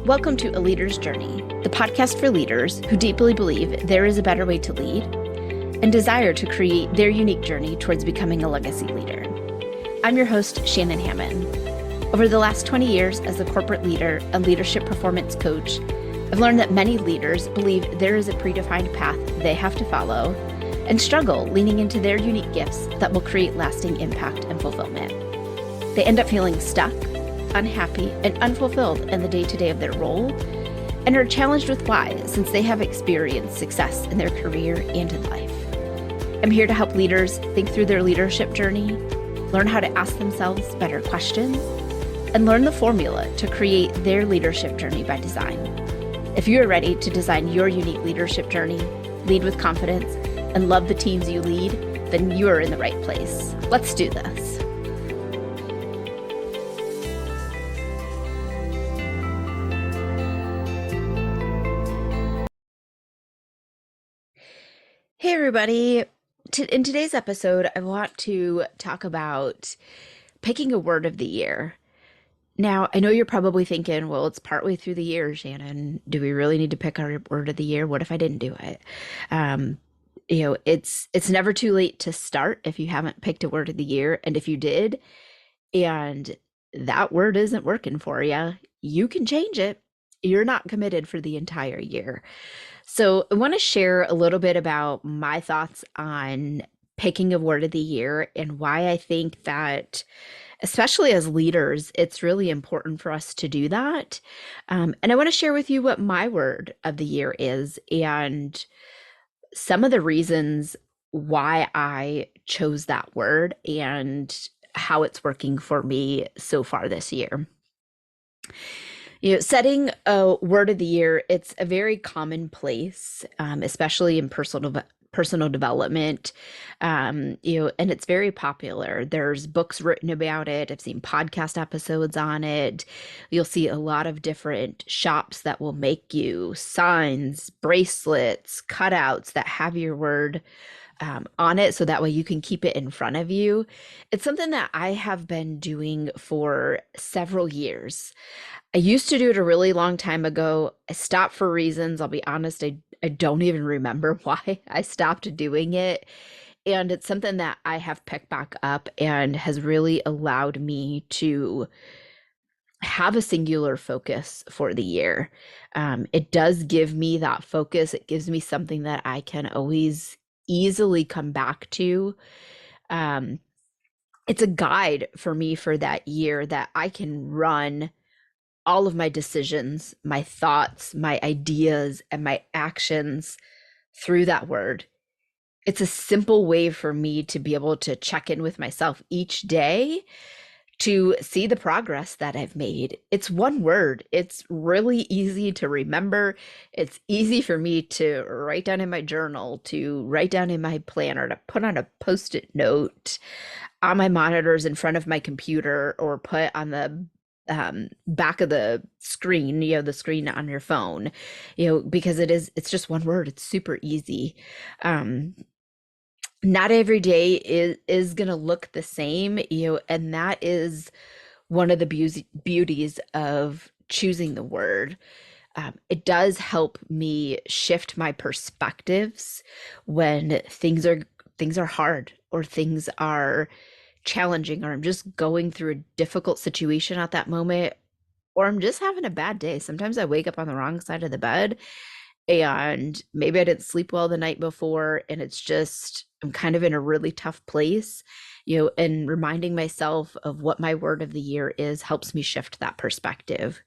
Welcome to A Leader's Journey, the podcast for leaders who deeply believe there is a better way to lead and desire to create their unique journey towards becoming a legacy leader. I'm your host, Shannon Hammond. Over the last 20 years as a corporate leader and leadership performance coach, I've learned that many leaders believe there is a predefined path they have to follow and struggle leaning into their unique gifts that will create lasting impact and fulfillment. They end up feeling stuck, unhappy, and unfulfilled in the day-to-day of their role, and are challenged with why, since they have experienced success in their career and in life. I'm here to help leaders think through their leadership journey, learn how to ask themselves better questions, and learn the formula to create their leadership journey by design. If you are ready to design your unique leadership journey, lead with confidence, and love the teams you lead, then you are in the right place. Let's do this. Hey everybody, in today's episode, I want to talk about picking a word of the year. Now, I know you're probably thinking, well, it's partway through the year, Shannon. Do we really need to pick our word of the year? What if I didn't do it? It's never too late to start if you haven't picked a word of the year. And if you did, and that word isn't working for you, you can change it. You're not committed for the entire year. So I want to share a little bit about my thoughts on picking a word of the year and why I think that, especially as leaders, it's really important for us to do that. And I want to share with you what my word of the year is and some of the reasons why I chose that word and how it's working for me so far this year. Setting a word of the year, it's a very common place, especially in personal development, and it's very popular. There's books written about it. I've seen podcast episodes on it. You'll see a lot of different shops that will make you signs, bracelets, cutouts that have your word on it, so that way you can keep it in front of you. It's something that I have been doing for several years. I used to do it a really long time ago. I stopped for reasons. I'll be honest, I don't even remember why I stopped doing it. And it's something that I have picked back up and has really allowed me to have a singular focus for the year. It does give me that focus. It gives me something that I can always easily come back to. It's a guide for me for that year that I can run all of my decisions, my thoughts, my ideas, and my actions through that word. It's a simple way for me to be able to check in with myself each day to see the progress that I've made. It's one word. It's really easy to remember. It's easy for me to write down in my journal, to write down in my planner, to put on a Post-it note on my monitors in front of my computer, or put on the back of the screen, the screen on your phone, because it's just one word. It's super easy. Not every day is going to look the same, and that is one of the beauties of choosing the word. It does help me shift my perspectives when things are hard, or things are challenging, or I'm just going through a difficult situation at that moment, or I'm just having a bad day. Sometimes I wake up on the wrong side of the bed, and maybe I didn't sleep well the night before, and it's just, I'm kind of in a really tough place, and reminding myself of what my word of the year is helps me shift that perspective.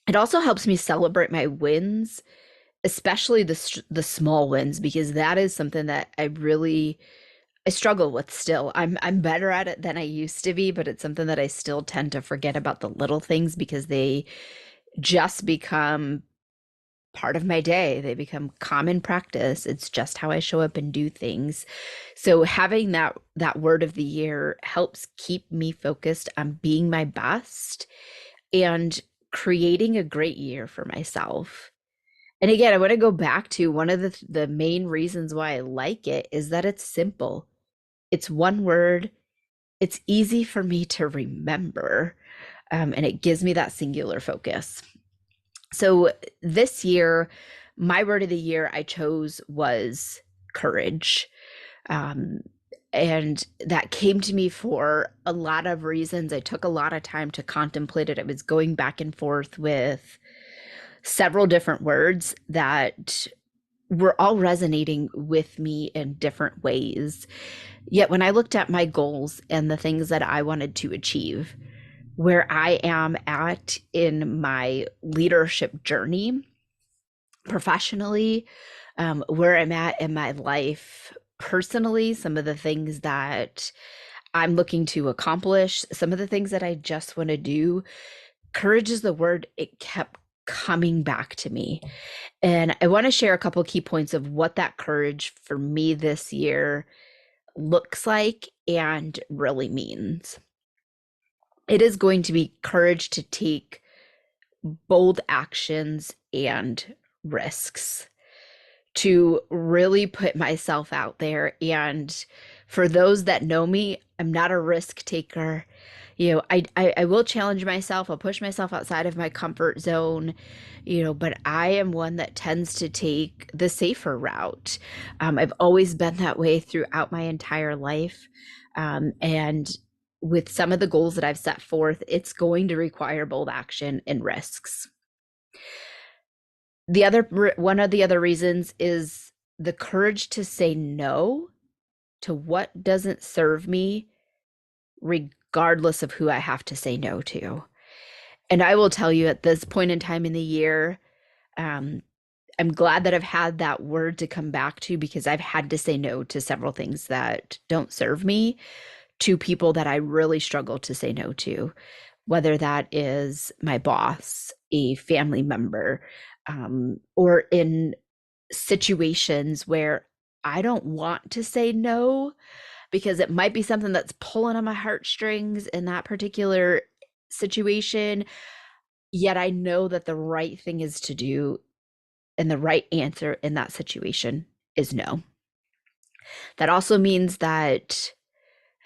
It also helps me celebrate my wins, especially the small wins, because that is something that I struggle with still. I'm better at it than I used to be, but it's something that I still tend to forget about, the little things, because they just become part of my day. They become common practice. It's just how I show up and do things. So having that word of the year helps keep me focused on being my best and creating a great year for myself. And again, I want to go back to one of the main reasons why I like it is that it's simple. It's one word. It's easy for me to remember. and it gives me that singular focus. So this year, my word of the year I chose was courage. Um, and that came to me for a lot of reasons. I took a lot of time to contemplate it. I was going back and forth with several different words that were all resonating with me in different ways. Yet when I looked at my goals and the things that I wanted to achieve, where I am at in my leadership journey professionally, where I'm at in my life personally, some of the things that I'm looking to accomplish, some of the things that I just want to do, courage is the word. It kept coming back to me. And I want to share a couple key points of what that courage for me this year looks like and really means. It is going to be courage to take bold actions and risks, to really put myself out there. And for those that know me, I'm not a risk taker. I will challenge myself. I'll push myself outside of my comfort zone, but I am one that tends to take the safer route. I've always been that way throughout my entire life. And with some of the goals that I've set forth, it's going to require bold action and risks. One of the other reasons is the courage to say no to what doesn't serve me, regardless of who I have to say no to. And I will tell you, at this point in time in the year, um, I'm glad that I've had that word to come back to, because I've had to say no to several things that don't serve me, to people that I really struggle to say no to, whether that is my boss, a family member, or in situations where I don't want to say no because it might be something that's pulling on my heartstrings in that particular situation. Yet I know that the right thing is to do, and the right answer in that situation is no. That also means that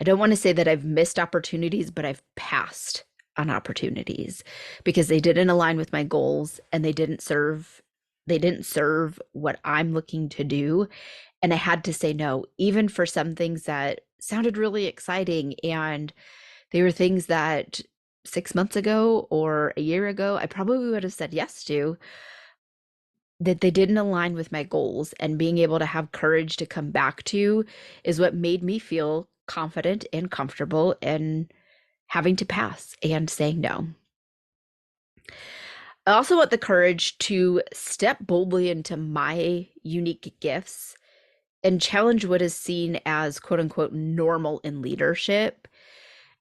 I don't want to say that I've missed opportunities, but I've passed on opportunities because they didn't align with my goals, and they didn't serve what I'm looking to do. And I had to say no, even for some things that sounded really exciting. And they were things that 6 months ago or a year ago, I probably would have said yes to, that they didn't align with my goals. And being able to have courage to come back to is what made me feel confident and comfortable in having to pass and saying no. I also want the courage to step boldly into my unique gifts and challenge what is seen as quote unquote normal in leadership,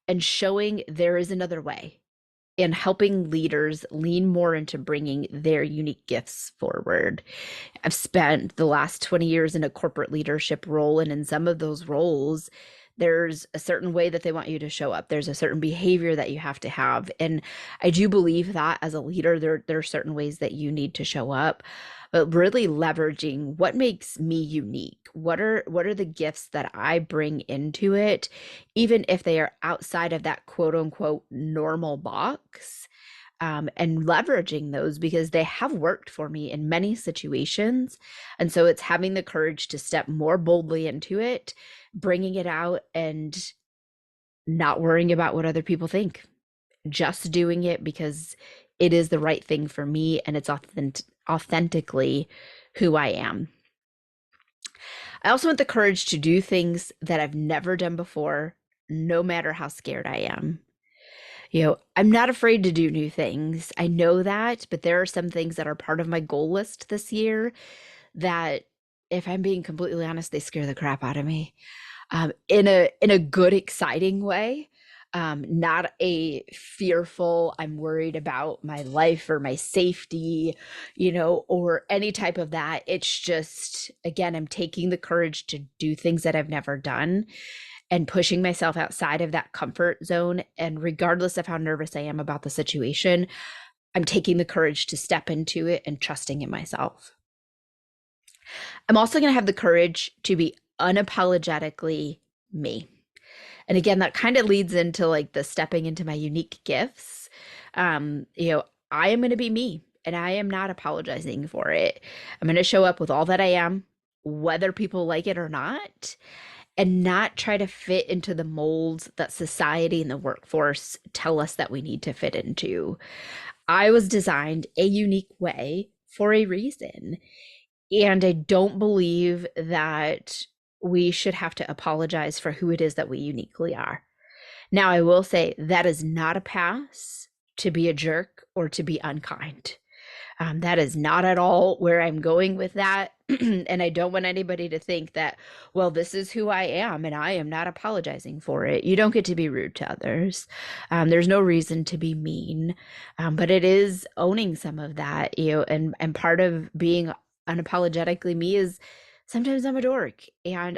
and showing there is another way, and helping leaders lean more into bringing their unique gifts forward. I've spent the last 20 years in a corporate leadership role, and in some of those roles, there's a certain way that they want you to show up. There's a certain behavior that you have to have. And I do believe that as a leader, there are certain ways that you need to show up, but really leveraging what makes me unique. What are the gifts that I bring into it, even if they are outside of that quote unquote normal box, and leveraging those because they have worked for me in many situations. And so it's having the courage to step more boldly into it, bringing it out, and not worrying about what other people think, just doing it because it is the right thing for me and it's authentically who I am. I also want the courage to do things that I've never done before, no matter how scared I am. I'm not afraid to do new things. I know that, but there are some things that are part of my goal list this year that, if I'm being completely honest, they scare the crap out of me, in a good, exciting way. Not a fearful, I'm worried about my life or my safety, or any type of that. It's just, again, I'm taking the courage to do things that I've never done and pushing myself outside of that comfort zone. And regardless of how nervous I am about the situation, I'm taking the courage to step into it and trusting in myself. I'm also going to have the courage to be unapologetically me. And again, that kind of leads into like the stepping into my unique gifts. I am going to be me and I am not apologizing for it. I'm going to show up with all that I am, whether people like it or not, and not try to fit into the molds that society and the workforce tell us that we need to fit into. I was designed a unique way for a reason. And I don't believe that we should have to apologize for who it is that we uniquely are. Now, I will say that is not a pass to be a jerk or to be unkind. That is not at all where I'm going with that. And I don't want anybody to think that, well, this is who I am and I am not apologizing for it. You don't get to be rude to others. There's no reason to be mean. But it is owning some of that, and part of being unapologetically me is sometimes I'm a dork and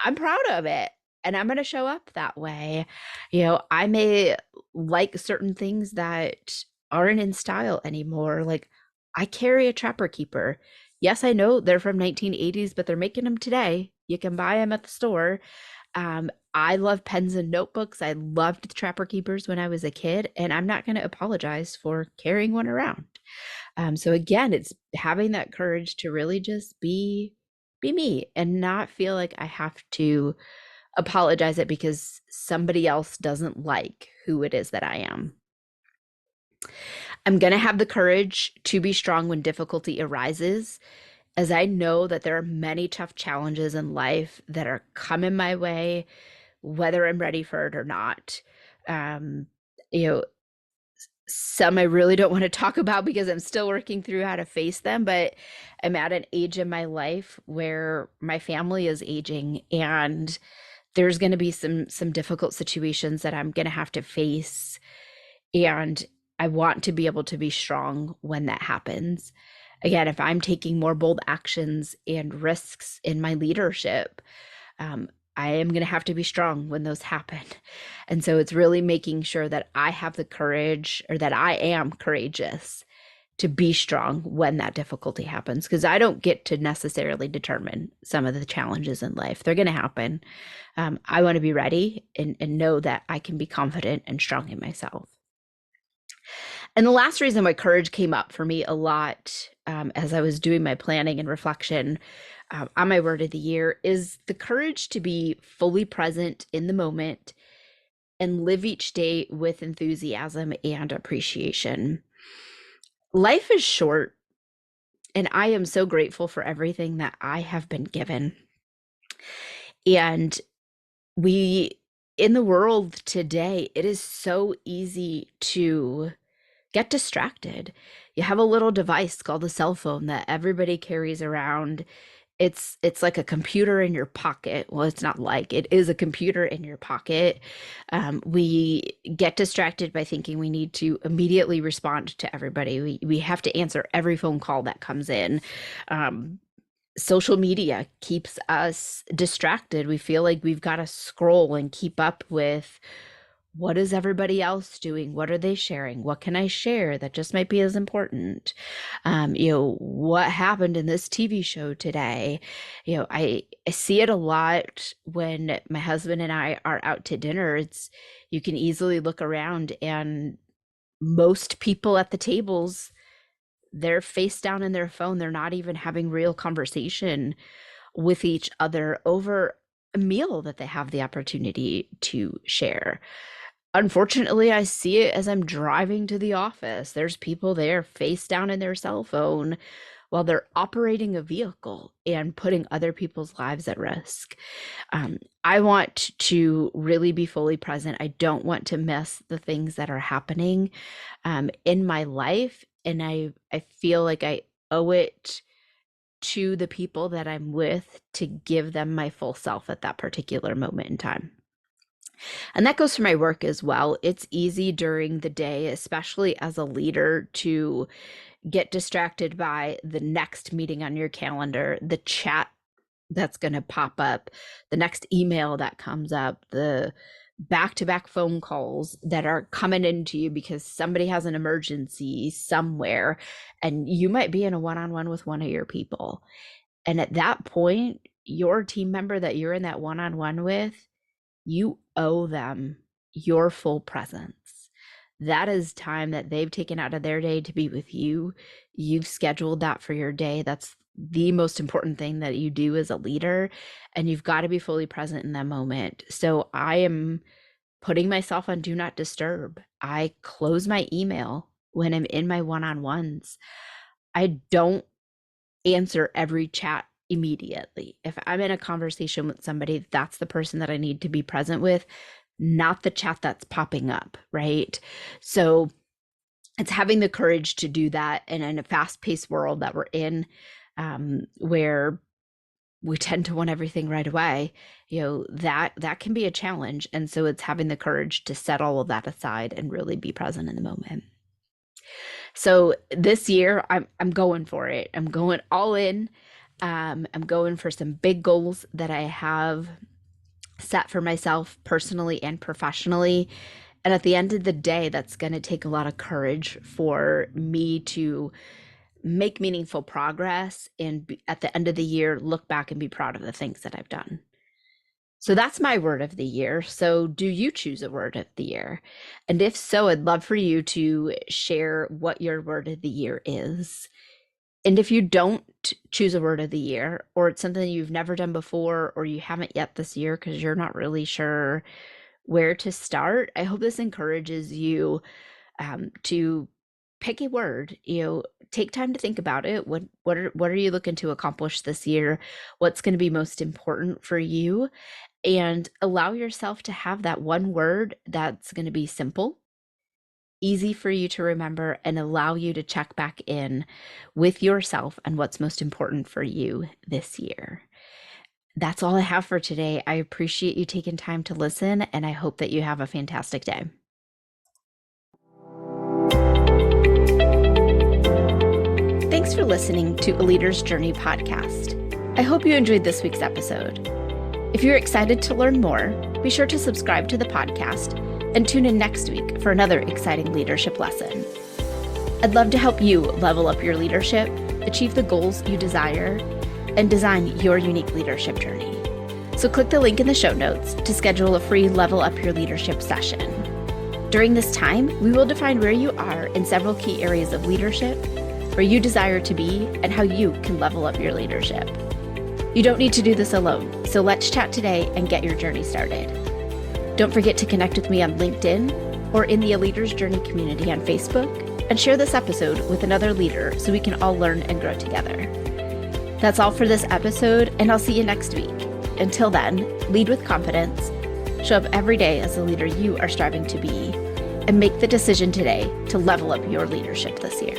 I'm proud of it. And I'm going to show up that way. I may like certain things that aren't in style anymore. Like I carry a Trapper Keeper. Yes, I know they're from 1980s, but they're making them today. You can buy them at the store. I love pens and notebooks. I loved the Trapper Keepers when I was a kid, and I'm not going to apologize for carrying one around. So again, it's having that courage to really just be me and not feel like I have to apologize it because somebody else doesn't like who it is that I am. I'm going to have the courage to be strong when difficulty arises, as I know that there are many tough challenges in life that are coming my way, whether I'm ready for it or not. Um, you know, some I really don't want to talk about because I'm still working through how to face them, but I'm at an age in my life where my family is aging and there's going to be some difficult situations that I'm going to have to face, and I want to be able to be strong when that happens. Again, if I'm taking more bold actions and risks in my leadership, um, I am going to have to be strong when those happen. And so it's really making sure that I have the courage, or that I am courageous to be strong when that difficulty happens, because I don't get to necessarily determine some of the challenges in life. They're going to happen. I want to be ready and know that I can be confident and strong in myself. And the last reason why courage came up for me a lot, as I was doing my planning and reflection on my word of the year, is the courage to be fully present in the moment and live each day with enthusiasm and appreciation. Life is short, and I am so grateful for everything that I have been given. And we, in the world today, it is so easy to get distracted. You have a little device called a cell phone that everybody carries around. It's like a computer in your pocket. Well, it's not like, it is a computer in your pocket. We get distracted by thinking we need to immediately respond to everybody. We have to answer every phone call that comes in. Um, Social media keeps us distracted. We feel like we've got to scroll and keep up with what is everybody else doing? What are they sharing? What can I share that just might be as important? What happened in this TV show today? I see it a lot when my husband and I are out to dinner. You can easily look around and most people at the tables, they're face down in their phone. They're not even having real conversation with each other over a meal that they have the opportunity to share. Unfortunately, I see it as I'm driving to the office. There's people there face down in their cell phone while they're operating a vehicle and putting other people's lives at risk. I want to really be fully present. I don't want to miss the things that are happening in my life. And I feel like I owe it to the people that I'm with to give them my full self at that particular moment in time. And that goes for my work as well. It's easy during the day, especially as a leader, to get distracted by the next meeting on your calendar, the chat that's going to pop up, the next email that comes up, the back to back phone calls that are coming into you because somebody has an emergency somewhere, and you might be in a one on one with one of your people. And at that point, your team member that you're in that one on one with, you owe them your full presence. That is time that they've taken out of their day to be with you. You've scheduled that for your day. That's the most important thing that you do as a leader, and you've got to be fully present in that moment. So I am putting myself on do not disturb. I close my email when I'm in my one-on-ones. I don't answer every chat immediately. If I'm in a conversation with somebody, that's the person that I need to be present with, not the chat that's popping up, right? So it's having the courage to do that. And in a fast-paced world that we're in, where we tend to want everything right away, that can be a challenge. And so it's having the courage to set all of that aside and really be present in the moment. So this year, I'm going for it. I'm going all in. I'm going for some big goals that I have set for myself personally and professionally. And at the end of the day, that's going to take a lot of courage for me to make meaningful progress and at the end of the year, look back and be proud of the things that I've done. So that's my word of the year. So do you choose a word of the year? And if so, I'd love for you to share what your word of the year is. And if you don't choose a word of the year, or it's something you've never done before, or you haven't yet this year because you're not really sure where to start, I hope this encourages you to pick a word. Take time to think about it. What are you looking to accomplish this year? What's going to be most important for you? And allow yourself to have that one word that's going to be simple, easy for you to remember, and allow you to check back in with yourself and what's most important for you this year. That's all I have for today. I appreciate you taking time to listen, and I hope that you have a fantastic day. Thanks for listening to A Leader's Journey podcast. I hope you enjoyed this week's episode. If you're excited to learn more, be sure to subscribe to the podcast and tune in next week for another exciting leadership lesson. I'd love to help you level up your leadership, achieve the goals you desire, and design your unique leadership journey. So click the link in the show notes to schedule a free Level Up Your Leadership session. During this time, we will define where you are in several key areas of leadership, where you desire to be, and how you can level up your leadership. You don't need to do this alone, so let's chat today and get your journey started. Don't forget to connect with me on LinkedIn or in the A Leader's Journey community on Facebook, and share this episode with another leader so we can all learn and grow together. That's all for this episode, and I'll see you next week. Until then, lead with confidence, show up every day as the leader you are striving to be, and make the decision today to level up your leadership this year.